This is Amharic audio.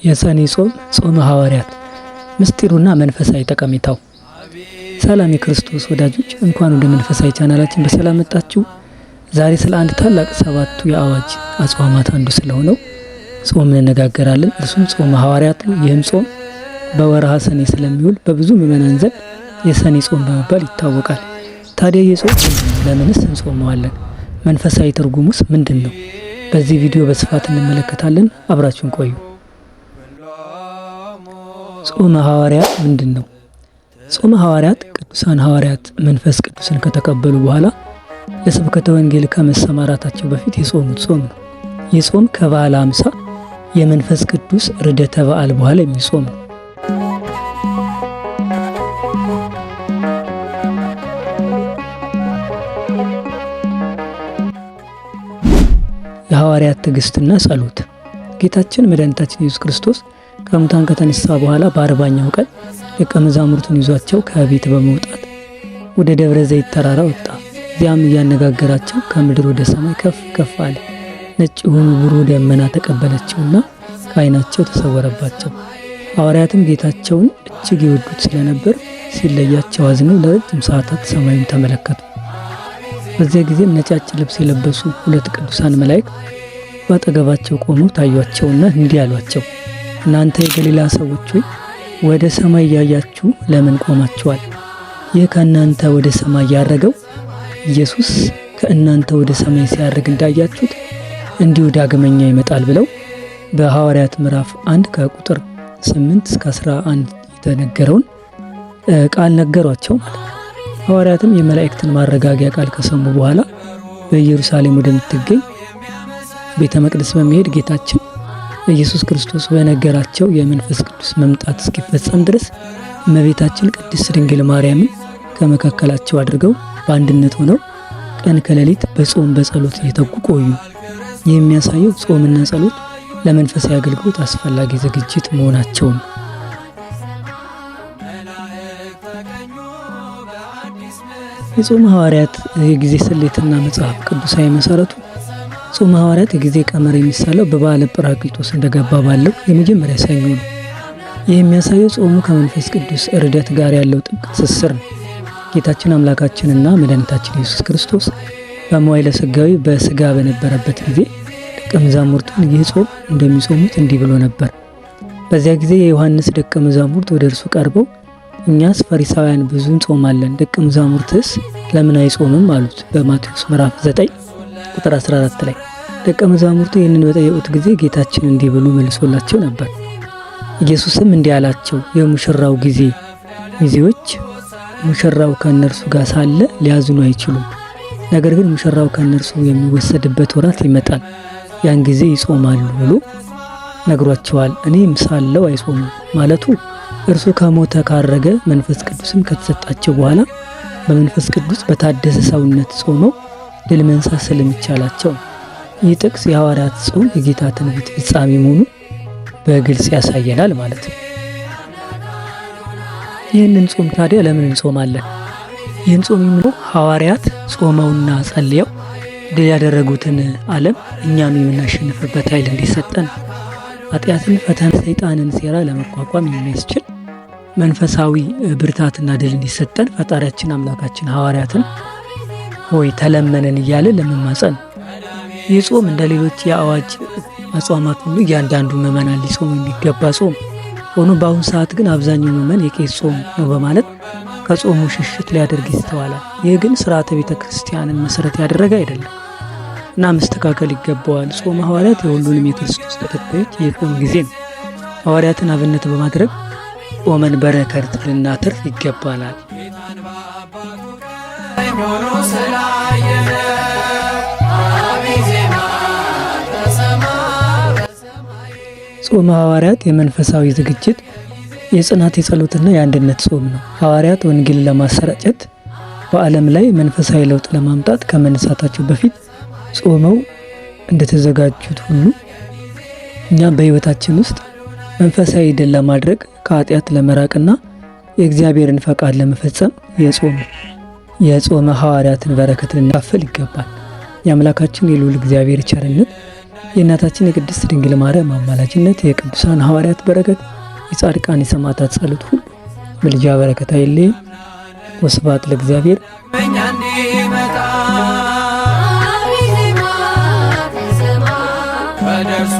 የሰኔ ጾም ጾመ ሐዋርያት ምስጢሩና መንፈሳዊ ጠቀሜታው። ሰላም የክርስቶስ ወዳጆች፣ እንኳን ወደ መንፈሳዊ ቻናላችን በሰላም መጣችሁ። ዛሬ ስለ አንድ ታላቅ ሰባቱ የአዋጅ አጽዋማት አንዱ ስለሆነው ጾም እንነጋገራለን። እርሱም ጾመ ሐዋርያት ነው። ይህም ጾም በወርሃ ሰኔ ስለሚውል በብዙ ምዕመናን ዘንድ የሰኔ ጾም በመባል ይታወቃል። ታዲያ ይህ ጾም ለምንስ እንጾመዋለን? መንፈሳዊ ትርጉሙስ ምንድን ነው? በዚህ ቪዲዮ በስፋት እንመለከታለን። አብራችሁን ቆዩ። ጾመ ሐዋርያት ምንድን ነው? ጾመ ሐዋርያት ቅዱሳን ሐዋርያት መንፈስ ቅዱስን ከተቀበሉ በኋላ ለስብከተ ወንጌል ከመሰማራታቸው በፊት የጾሙት ጾም ነው። ይህ ጾም ከበዓለ ሃምሳ የመንፈስ ቅዱስ ርደተ በዓል በኋላ የሚጾም ነው። የሐዋርያት ትዕግስትና ጸሎት። ጌታችን መድኃኒታችን ኢየሱስ ክርስቶስ ከሙታን ከተነሳ በኋላ በ40ኛው ቀን ደቀ መዛሙርቱን ይዟቸው ከቤት በመውጣት ወደ ደብረ ዘይት ተራራ ወጣ። እዚያም እያነጋገራቸው ከምድር ወደ ሰማይ ከፍ ከፍ አለ። ነጭ የሆኑ ብሩህ ደመና ተቀበለችውና ከዓይናቸው ተሰወረባቸው። ሐዋርያትም ጌታቸውን እጅግ ይወዱት ስለነበር ሲለያቸው አዝነው ለረጅም ሰዓታት ሰማዩን ተመለከቱ። በዚያ ጊዜም ነጫጭ ልብስ የለበሱ ሁለት ቅዱሳን መላእክት በአጠገባቸው ቆመው ታዩአቸውና እንዲህ አሏቸው፣ እናንተ የገሊላ ሰዎች ሆይ ወደ ሰማይ እያያችሁ ለምን ቆማችኋል? ይህ ከእናንተ ወደ ሰማይ ያረገው ኢየሱስ ከእናንተ ወደ ሰማይ ሲያርግ እንዳያችሁት እንዲሁ ዳግመኛ ይመጣል ብለው በሐዋርያት ምዕራፍ 1 ከቁጥር 8 እስከ 11 የተነገረውን ቃል ነገሯቸው ማለት ነው። ሐዋርያትም የመላእክትን ማረጋጊያ ቃል ከሰሙ በኋላ በኢየሩሳሌም ወደምትገኝ ቤተ መቅደስ በመሄድ ጌታችን ኢየሱስ ክርስቶስ በነገራቸው የመንፈስ ቅዱስ መምጣት እስኪፈጸም ድረስ እመቤታችን ቅድስት ድንግል ማርያምን ከመካከላቸው አድርገው በአንድነት ሆነው ቀን ከሌሊት በጾም በጸሎት እየተጉ ቆዩ። ይህ የሚያሳየው ጾምና ጸሎት ለመንፈሳዊ አገልግሎት አስፈላጊ ዝግጅት መሆናቸውን። የጾመ ሐዋርያት የጊዜ ስሌትና መጽሐፍ ቅዱሳዊ መሰረቱ ጾመ ሐዋርያት የጊዜ ቀመር የሚሳለው በበዓለ ጰራቅሊጦስ እንደገባ ባለው የመጀመሪያ ሰኞ ነው። ይህ የሚያሳየው ጾሙ ከመንፈስ ቅዱስ ርደት ጋር ያለው ጥብቅ ትስስር ነው። ጌታችን አምላካችንና መድኃኒታችን ኢየሱስ ክርስቶስ በመዋዕለ ሥጋዌ በሥጋ በነበረበት ጊዜ ደቀ መዛሙርቱን ይህ ጾም እንደሚጾሙት እንዲህ ብሎ ነበር። በዚያ ጊዜ የዮሐንስ ደቀ መዛሙርት ወደ እርሱ ቀርበው እኛስ ፈሪሳውያን ብዙ እንጾማለን፣ ደቀ መዛሙርትስ ለምን አይጾምም አሉት። በማቴዎስ ምዕራፍ 9 ቁጥር 14 ላይ ደቀ መዛሙርቱ ይህንን በጠየቁት ጊዜ ጌታችን እንዲህ ብሎ መልሶላቸው ነበር። ኢየሱስም እንዲህ አላቸው፣ የሙሽራው ጊዜ ሚዜዎች ሙሽራው ከእነርሱ ጋር ሳለ ሊያዝኑ አይችሉም። ነገር ግን ሙሽራው ከእነርሱ የሚወሰድበት ወራት ይመጣል፣ ያን ጊዜ ይጾማሉ ብሎ ነግሯቸዋል። እኔም ሳለው አይጾሙም ማለቱ እርሱ ከሞተ ካረገ መንፈስ ቅዱስም ከተሰጣቸው በኋላ በመንፈስ ቅዱስ በታደሰ ሰውነት ጾመው ድል መንሳት ስለሚቻላቸው ይህ ጥቅስ የሐዋርያት ጾም የጌታ ትንቢት ፍጻሜ መሆኑን በግልጽ ያሳየናል ማለት ነው። ይህንን ጾም ታዲያ ለምን እንጾማለን? ይህን ጾም የሚለው ሐዋርያት ጾመውና ጸልየው ድል ያደረጉትን ዓለም እኛም የምናሸንፍበት ኃይል እንዲሰጠን፣ ኃጢአትን፣ ፈተና፣ ሰይጣንን ሴራ ለመቋቋም የሚያስችል መንፈሳዊ ብርታትና ድል እንዲሰጠን ፈጣሪያችን አምላካችን ሐዋርያትን ሆይ ተለመነን እያለ ለመማጸን። ይህ ጾም እንደ ሌሎች የአዋጅ አጽዋማት ሁሉ እያንዳንዱ ምዕመናን ሊጾም የሚገባ ጾም ሆኖ በአሁኑ ሰዓት ግን አብዛኛው ምዕመን የቄስ ጾም ነው በማለት ከጾሙ ሽሽት ሊያደርግ ይስተዋላል። ይህ ግን ስርዓተ ቤተ ክርስቲያንን መሰረት ያደረገ አይደለም እና መስተካከል ይገባዋል። ጾመ ሐዋርያት የሁሉንም የክርስቶስ ተከታዮች የጾም ጊዜ ነው። ሐዋርያትን አብነት በማድረግ ጾመን በረከት ልናተርፍ ይገባናል። ጾመ ሐዋርያት የመንፈሳዊ ዝግጅት፣ የጽናት፣ የጸሎትና የአንድነት ጾም ነው። ሐዋርያት ወንጌልን ለማሰራጨት በዓለም ላይ መንፈሳዊ ለውጥ ለማምጣት ከመነሳታቸው በፊት ጾመው እንደተዘጋጁት ሁሉ እኛም በሕይወታችን ውስጥ መንፈሳዊ ድል ለማድረግ ከኃጢአት ለመራቅና የእግዚአብሔርን ፈቃድ ለመፈጸም የጾመ ሐዋርያትን በረከት ልናካፍል ይገባል። የአምላካችን የልዑል እግዚአብሔር ቸርነት የእናታችን የቅድስት ድንግል ማርያም አማላጅነት፣ የቅዱሳን ሐዋርያት በረከት፣ የጻድቃን የሰማዕታት ጸሎት ሁሉ ምልጃ በረከት አይለየን። ወስብሐት ለእግዚአብሔር። በደርሱ